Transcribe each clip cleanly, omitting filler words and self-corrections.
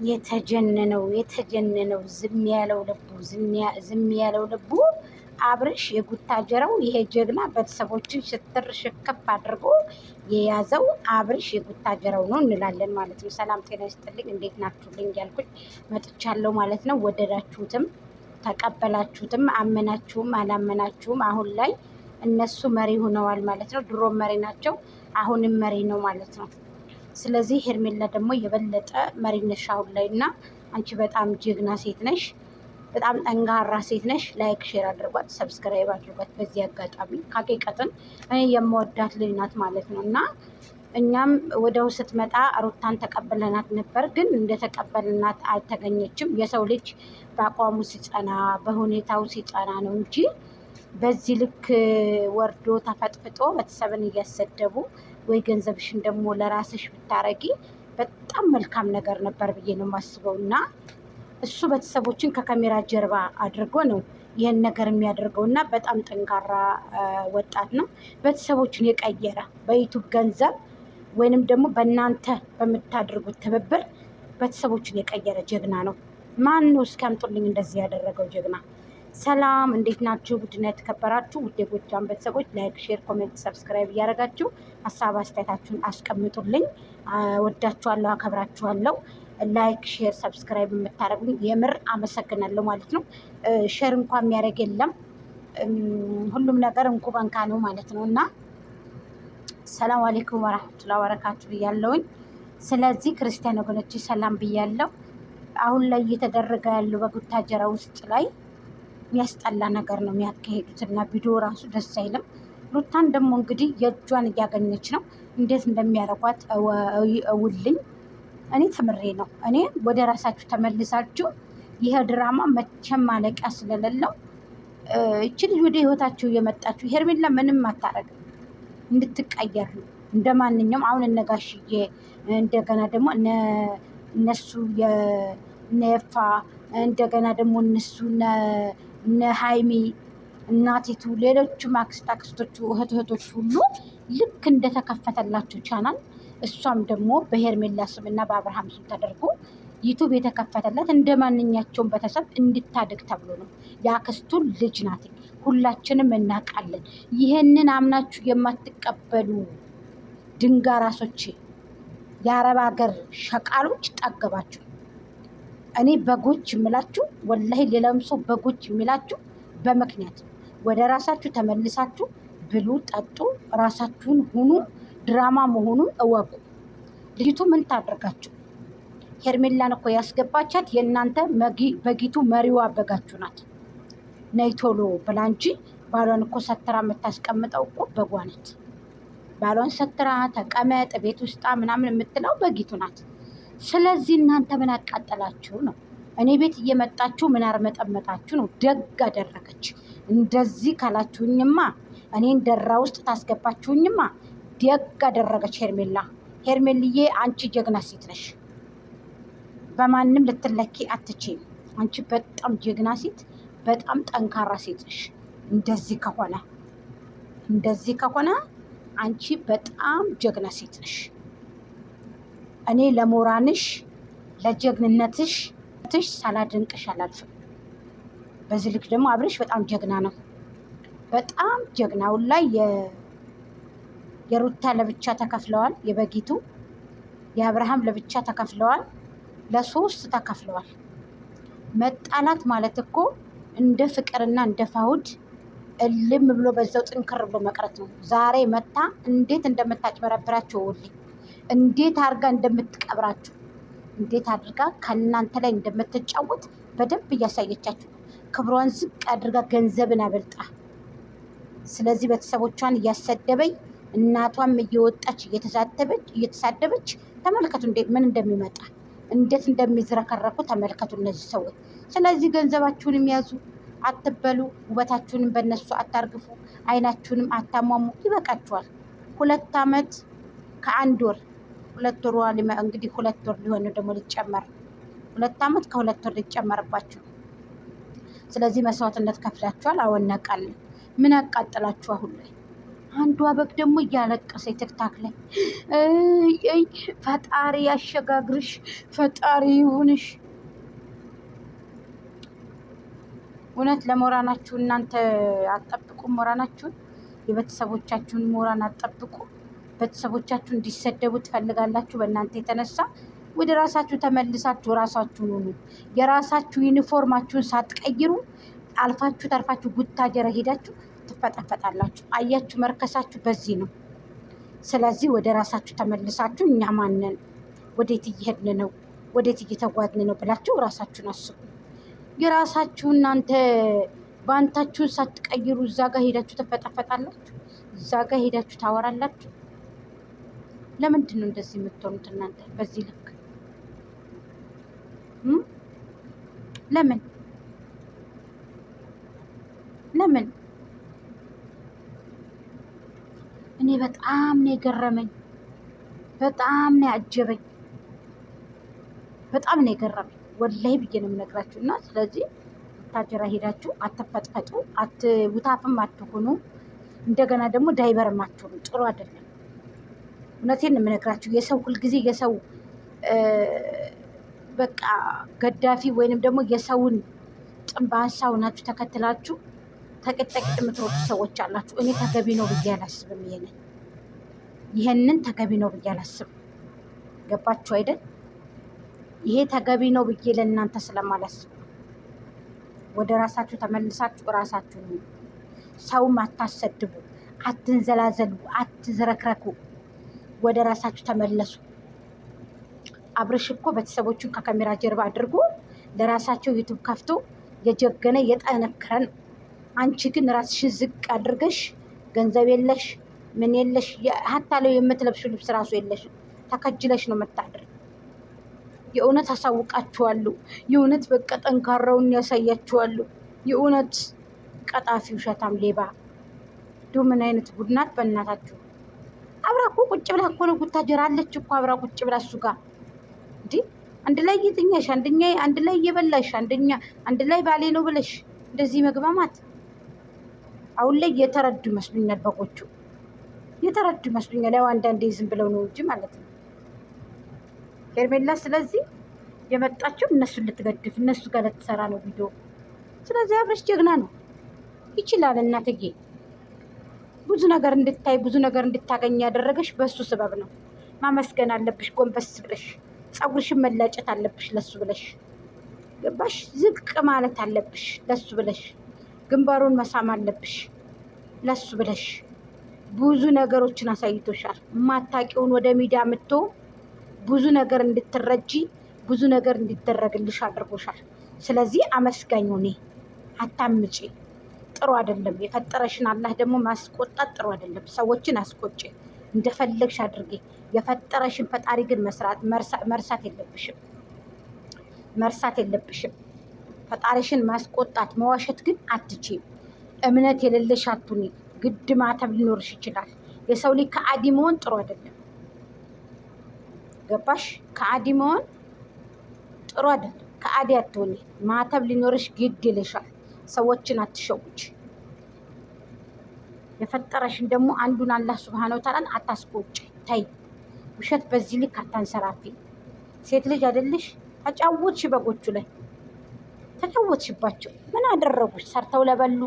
የተጀነነው ዝም ያለው ልቡ አብርሽ የጉታጀራው ይሄ ጀግና ቤተሰቦችን ሽትር ሽክፍ አድርጎ የያዘው አብርሽ የጉታጀራው ነው እንላለን ማለት ነው። ሰላም ጤና ይስጥልኝ፣ እንዴት ናችሁልኝ እያልኩኝ መጥቻለሁ ማለት ነው። ወደዳችሁትም ተቀበላችሁትም አመናችሁም አላመናችሁም አሁን ላይ እነሱ መሪ ሆነዋል ማለት ነው። ድሮም መሪ ናቸው፣ አሁንም መሪ ነው ማለት ነው። ስለዚህ ሄርሜላ ደግሞ የበለጠ መሪነሽ አሁን ላይ እና አንቺ በጣም ጀግና ሴት ነሽ፣ በጣም ጠንካራ ሴት ነሽ። ላይክ ሼር አድርጓት፣ ሰብስክራይብ አድርጓት። በዚህ አጋጣሚ ሀቂቀትን እኔ የምወዳት ልጅ ናት ማለት ነው እና እኛም ወደው ስትመጣ ሩታን ተቀበለናት ነበር፣ ግን እንደተቀበልናት አልተገኘችም። የሰው ልጅ በአቋሙ ሲጸና በሁኔታው ሲጸና ነው እንጂ በዚህ ልክ ወርዶ ተፈጥፍጦ ቤተሰብን እያሰደቡ ወይ ገንዘብሽን ደግሞ ለራስሽ ብታረጊ በጣም መልካም ነገር ነበር ብዬ ነው የማስበው። እና እሱ ቤተሰቦችን ከካሜራ ጀርባ አድርጎ ነው ይህን ነገር የሚያደርገው እና በጣም ጠንካራ ወጣት ነው። ቤተሰቦችን የቀየረ በዩቱብ ገንዘብ ወይንም ደግሞ በእናንተ በምታደርጉት ትብብር ቤተሰቦችን የቀየረ ጀግና ነው። ማን ነው እስኪ አምጡልኝ እንደዚህ ያደረገው ጀግና? ሰላም እንዴት ናችሁ? ውድና የተከበራችሁ ውድ የጎጃም ቤተሰቦች ላይክ፣ ሼር፣ ኮሜንት፣ ሰብስክራይብ እያደረጋችሁ ሀሳብ አስተያየታችሁን አስቀምጡልኝ። ወዳችኋለሁ፣ አከብራችኋለሁ። ላይክ፣ ሼር፣ ሰብስክራይብ የምታደርጉኝ የምር አመሰግናለሁ ማለት ነው። ሼር እንኳን የሚያደርግ የለም፣ ሁሉም ነገር እንኩ በንካ ነው ማለት ነው እና ሰላም አለይኩም ወራህመቱላሂ ወበረካቱ ብያለሁኝ። ስለዚህ ክርስቲያን ወገኖች ሰላም ብያለሁ። አሁን ላይ እየተደረገ ያለው በጉታጀራ ውስጥ ላይ የሚያስጠላ ነገር ነው የሚያካሄዱት እና ቪዲዮ ራሱ ደስ አይልም። ሩታን ደግሞ እንግዲህ የእጇን እያገኘች ነው። እንዴት እንደሚያደርጓት እውልኝ። እኔ ተምሬ ነው። እኔ ወደ ራሳችሁ ተመልሳችሁ ይሄ ድራማ መቼም ማለቂያ ስለሌለው እቺ ልጅ ወደ ህይወታችሁ እየመጣችሁ ሄርሜላ ምንም አታረግም እንድትቀየር ነው እንደ ማንኛውም። አሁን እነጋሽዬ እንደገና ደግሞ እነሱ የነፋ እንደገና ደግሞ እነሱ እነ ሀይሚ እናቲቱ ሌሎቹም አክስቶቹ እህቶች ሁሉ ልክ እንደተከፈተላቸው ቻናል እሷም ደግሞ በሄርሜላ ስም እና በአብርሃም ስም ተደርጎ ዩቱብ የተከፈተላት እንደ ማንኛቸውም ቤተሰብ እንድታድግ ተብሎ ነው። የአክስቱን ልጅ ናት፣ ሁላችንም እናውቃለን። ይህንን አምናችሁ የማትቀበሉ ድንጋራሶች፣ የአረብ ሀገር ሸቃሎች ጠገባችሁ። እኔ በጎች የምላችሁ ወላሂ ሌላም ሰው በጎች የሚላችሁ በምክንያት ወደ ራሳችሁ ተመልሳችሁ ብሉ፣ ጠጡ፣ ራሳችሁን ሁኑ። ድራማ መሆኑን እወቁ። ልጅቱ ምን ታደርጋችሁ? ሄርሜላን እኮ ያስገባቻት የእናንተ በጊቱ መሪዋ በጋችሁ ናት። ነይ ቶሎ ብላ እንጂ ባሏን እኮ ሰትራ የምታስቀምጠው እኮ በጓ ናት። ባሏን ሰትራ ተቀመጥ ቤት ውስጥ ምናምን የምትለው በጊቱ ናት። ስለዚህ እናንተ ምን አቃጠላችሁ ነው? እኔ ቤት እየመጣችሁ ምን አርመጠመጣችሁ ነው? ደግ አደረገች። እንደዚህ ካላችሁኝማ እኔን ደራ ውስጥ ታስገባችሁኝማ ደግ አደረገች ሄርሜላ። ሄርሜልዬ አንቺ ጀግና ሴት ነሽ፣ በማንም ልትለኪ አትችይም። አንቺ በጣም ጀግና ሴት፣ በጣም ጠንካራ ሴት ነሽ። እንደዚህ ከሆነ አንቺ በጣም ጀግና ሴት ነሽ። እኔ ለሞራንሽ ለጀግንነትሽ ሳላደንቅሽ አላልፍም። በዚህ ልክ ደግሞ አብርሽ በጣም ጀግና ነው፣ በጣም ጀግናውን ላይ የሩታ ለብቻ ተከፍለዋል፣ የበጊቱ የአብርሃም ለብቻ ተከፍለዋል፣ ለሶስት ተከፍለዋል። መጣላት ማለት እኮ እንደ ፍቅርና እንደ ፋውድ እልም ብሎ በዛው ጥንክር ብሎ መቅረት ነው። ዛሬ መታ እንዴት እንደምታጭበረብራችሁ ውልኝ፣ እንዴት አድርጋ እንደምትቀብራችሁ፣ እንዴት አድርጋ ከእናንተ ላይ እንደምትጫወት በደንብ እያሳየቻችሁ ነው። ክብሯን ዝቅ አድርጋ ገንዘብን አበልጣ፣ ስለዚህ ቤተሰቦቿን እያሰደበኝ እናቷም እየወጣች እየተሳደበች ተመልከቱ፣ ምን እንደሚመጣ እንዴት እንደሚዝረከረኩ ተመልከቱ እነዚህ ሰዎች። ስለዚህ ገንዘባችሁንም ያዙ፣ አትበሉ፣ ውበታችሁንም በእነሱ አታርግፉ፣ አይናችሁንም አታሟሙ። ይበቃችኋል። 2 ዓመት ከ1 ወር 2 ወር እንግዲህ 2 ወር ሊሆን ደግሞ ሊጨመር 2 ዓመት ከ2 ወር ሊጨመርባችሁ። ስለዚህ መስዋዕትነት ከፍላችኋል። አወናቃለን። ምን አቃጥላችሁ አሁን ላይ አንዷ በግ ደግሞ እያለቀሰ ቲክታክ ላይ ፈጣሪ ያሸጋግርሽ፣ ፈጣሪ ይሁንሽ። እውነት ለሞራናችሁ እናንተ አትጠብቁም። ሞራናችሁን የቤተሰቦቻችሁን ሞራን አትጠብቁ። ቤተሰቦቻችሁ እንዲሰደቡ ትፈልጋላችሁ። በእናንተ የተነሳ ወደ ራሳችሁ ተመልሳችሁ ራሳችሁን ሁኑ። የራሳችሁ ዩኒፎርማችሁን ሳትቀይሩ አልፋችሁ ተርፋችሁ ጉታጀራ ሄዳችሁ ትፈጠፈጣላችሁ። አያችሁ፣ መርከሳችሁ በዚህ ነው። ስለዚህ ወደ ራሳችሁ ተመልሳችሁ እኛ ማንን፣ ወዴት እየሄድን ነው፣ ወዴት እየተጓዝን ነው ብላችሁ ራሳችሁን አስቡ። የራሳችሁ እናንተ በአንታችሁን ሳትቀይሩ እዛ ጋር ሄዳችሁ ትፈጠፈጣላችሁ፣ እዛ ጋር ሄዳችሁ ታወራላችሁ። ለምንድን ነው እንደዚህ የምትሆኑት እናንተ በዚህ ልክ? ለምን ለምን? እኔ በጣም ነው የገረመኝ፣ በጣም ነው ያጀበኝ፣ በጣም ነው የገረመኝ። ወላሂ ብዬ ነው የምነግራችሁ። እና ስለዚህ ታጀራ ሄዳችሁ አትፈጥፈጡ፣ ውታፍም አትሆኑ፣ እንደገና ደግሞ ዳይበርም አትሆኑ። ጥሩ አይደለም። እውነቴን ነው የምነግራችሁ። የሰው ሁልጊዜ የሰው በቃ ገዳፊ ወይንም ደግሞ የሰውን ጥንብ አንሳው ናችሁ ተከትላችሁ ተቀጠቅጥ የምትሮጡ ሰዎች አላችሁ። እኔ ተገቢ ነው ብዬ አላስብም። ይሄንን ተገቢ ነው ብዬ አላስብም። ገባችሁ አይደል? ይሄ ተገቢ ነው ብዬ ለእናንተ ስለማላስብ ወደ ራሳችሁ ተመልሳችሁ ራሳችሁ ሰውም አታሰድቡ፣ አትንዘላዘሉ፣ አትዝረክረኩ። ወደ ራሳችሁ ተመለሱ። አብርሽ እኮ ቤተሰቦቹን ከካሜራ ጀርባ አድርጎ ለራሳቸው ዩቱብ ከፍቶ የጀገነ የጠነከረ ነው። አንቺ ግን ራስሽን ዝቅ አድርገሽ ገንዘብ የለሽ ምን የለሽ፣ ሀታ ላይ የምትለብሹ ልብስ ራሱ የለሽ፣ ተከጅለሽ ነው የምታድር። የእውነት አሳውቃችኋለሁ። የእውነት በቃ ጠንካራውን ያሳያችኋለሁ። የእውነት ቀጣፊ ውሸታም ሌባ ዱ ምን አይነት ቡድናት በእናታችሁ። አብራ እኮ ቁጭ ብላ እኮ ነው ጉታጀራ አለች እኮ አብራ ቁጭ ብላ እሱ ጋር እንዴ አንድ ላይ እየተኛሽ አንድ ላይ እየበላሽ አንድ ላይ ባሌ ነው ብለሽ እንደዚህ መግባማት አሁን ላይ የተረዱ ይመስሉኛል። በጎቹ የተረዱ ይመስሉኛል። ያው አንዳንዴ ዝም ብለው ነው እንጂ ማለት ነው ሄርሜላ። ስለዚህ የመጣችው እነሱን ልትገድፍ እነሱ ጋር ልትሰራ ነው ቪዲዮ። ስለዚህ አብርሽ ጀግና ነው፣ ይችላል። እናትዬ ብዙ ነገር እንድታይ ብዙ ነገር እንድታገኝ ያደረገሽ በሱ ስበብ ነው። ማመስገን አለብሽ። ጎንበስ ብለሽ ፀጉርሽን መላጨት አለብሽ ለሱ ብለሽ። ገባሽ? ዝቅ ማለት አለብሽ ለሱ ብለሽ። ግንባሩን መሳም አለብሽ ለሱ ብለሽ። ብዙ ነገሮችን አሳይቶሻል። ማታቂውን ወደ ሚዲያ ምቶ ብዙ ነገር እንድትረጂ ብዙ ነገር እንዲደረግልሽ አድርጎሻል። ስለዚህ አመስጋኝ ሆኔ አታምጪ። ጥሩ አይደለም። የፈጠረሽን አላህ ደግሞ ማስቆጣት ጥሩ አይደለም። ሰዎችን አስቆጪ እንደፈለግሽ አድርጌ። የፈጠረሽን ፈጣሪ ግን መርሳት የለብሽም። መርሳት የለብሽም። ፈጣሪሽን ማስቆጣት መዋሸት ግን አትችይም። እምነት የሌለሽ አትሁኒ። ግድ ማተብ ሊኖርሽ ይችላል። የሰው ልጅ ከአዲ መሆን ጥሩ አይደለም። ገባሽ? ከአዲ መሆን ጥሩ አይደለም። ከአዲ አትሁኒ። ማተብ ሊኖርሽ ግድ ይልሻል። ሰዎችን አትሸውች። የፈጠረሽን ደግሞ አንዱን አላህ ሱብሃነሁ ወተዓላን አታስቆጭ። ታይ ውሸት በዚህ ልክ አታንሰራፊ። ሴት ልጅ አይደለሽ? ተጫወትሽ፣ በጎቹ ላይ ተጫወትሽባቸው። ምን አደረጉሽ? ሰርተው ለበሉ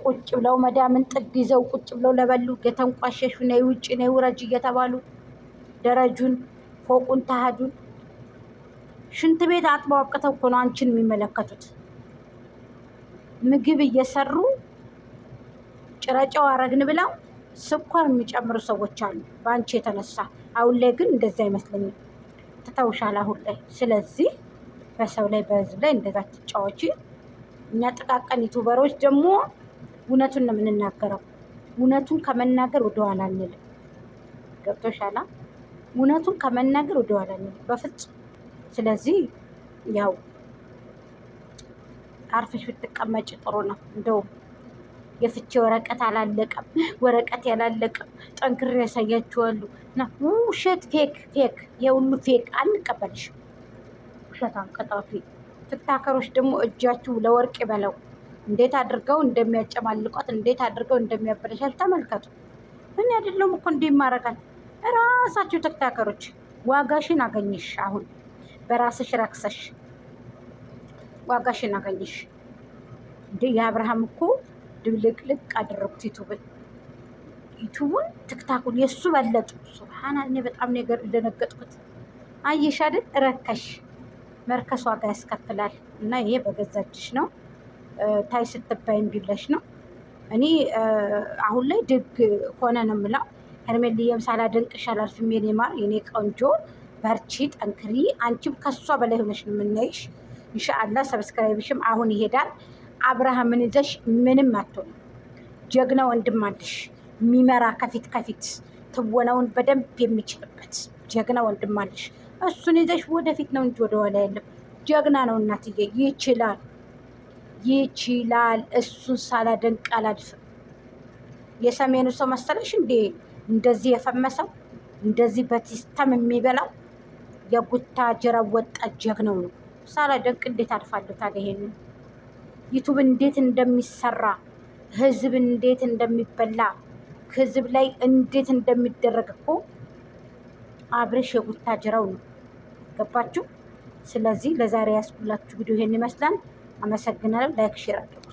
ቁጭ ብለው መዳምን ጥግ ይዘው ቁጭ ብለው ለበሉ የተንቋሸሹ ነይ ውጭ ነይ ውረጅ እየተባሉ ደረጁን ፎቁን ተሃዱን ሽንት ቤት አጥበው አብቅተው እኮ ነው አንቺን የሚመለከቱት። ምግብ እየሰሩ ጭረጨው አረግን ብለው ስኳር የሚጨምሩ ሰዎች አሉ በአንቺ የተነሳ። አሁን ላይ ግን እንደዛ አይመስለኝም። ትተውሻል አሁን ላይ። ስለዚህ በሰው ላይ በህዝብ ላይ እንደዛ ትጫወቺ። እኛ ጥቃቅን ዩቱበሮች ደግሞ እውነቱን ነው የምንናገረው። እውነቱን ከመናገር ወደኋላ አንልም። ገብቶሻል? እውነቱን ከመናገር ወደኋላ አንልም በፍጹም። ስለዚህ ያው አርፈሽ ብትቀመጭ ጥሩ ነው። እንደውም የፍቺ ወረቀት አላለቀም፣ ወረቀት ያላለቀም ጠንክሬ ያሳያችኋለሁ። እና ውሸት ፌክ የሁሉ ፌክ አንቀበልሽም። ውሸት አንቀጣፊ ትክታከሮች ደግሞ እጃችሁ ለወርቅ ይበለው። እንዴት አድርገው እንደሚያጨማልቋት እንዴት አድርገው እንደሚያበለሻል ተመልከቱ። እኔ አይደለም እኮ እንዲህ ይማረጋል። ራሳችሁ ተክታከሮች ዋጋሽን አገኘሽ። አሁን በራስሽ ረክሰሽ ዋጋሽን አገኘሽ። እንዴ የአብርሃም እኮ ድብልቅልቅ አደረጉት ዩቱቡን ትክታኩን የእሱ በለጡ። ሱብሃና እኔ በጣም ነገር እንደነገጥኩት አየሽ አይደል? ረከሽ መርከስ ዋጋ ያስከፍላል። እና ይሄ በገዛ እጅሽ ነው። ታይ ስትባይም ቢለሽ ነው። እኔ አሁን ላይ ድግ ሆነ ነው የምለው። ሄርሜልዬም ሳላደንቅሽ አላልፍም። የኔ ማር የኔ ቆንጆ በርቺ፣ ጠንክሪ። አንቺም ከሷ በላይ ሆነሽ ነው የምናይሽ። ኢንሻአላህ ሰብስክራይብሽም አሁን ይሄዳል። አብርሃምን ይዘሽ ምንም አትሆንም። ጀግና ወንድም አለሽ የሚመራ ከፊት ከፊት ትወናውን በደንብ የሚችልበት ጀግና ወንድም አለሽ። እሱን ይዘሽ ወደፊት ነው እንጂ ወደኋላ የለም። ጀግና ነው እናትዬ፣ ይችላል ይችላል። እሱን ሳላደንቅ አላልፍም። የሰሜኑ ሰው መሰለሽ እንዴ እንደዚህ የፈመሰው እንደዚህ በቲስተም የሚበላው የቡታጅራ ወጣት ጀግናው ነው። ሳላደንቅ እንዴት አልፋለሁ ታዲያ? ይሄንን ዩቱብ እንዴት እንደሚሰራ ህዝብ እንዴት እንደሚበላ ህዝብ ላይ እንዴት እንደሚደረግ እኮ አብርሽ የቡታጅራው ነው። ገባችሁ? ስለዚህ ለዛሬ ያስኩላችሁ ቪዲዮ ይሄን ይመስላል። አመሰግናለሁ። ላይክ ሼር አድርጉ።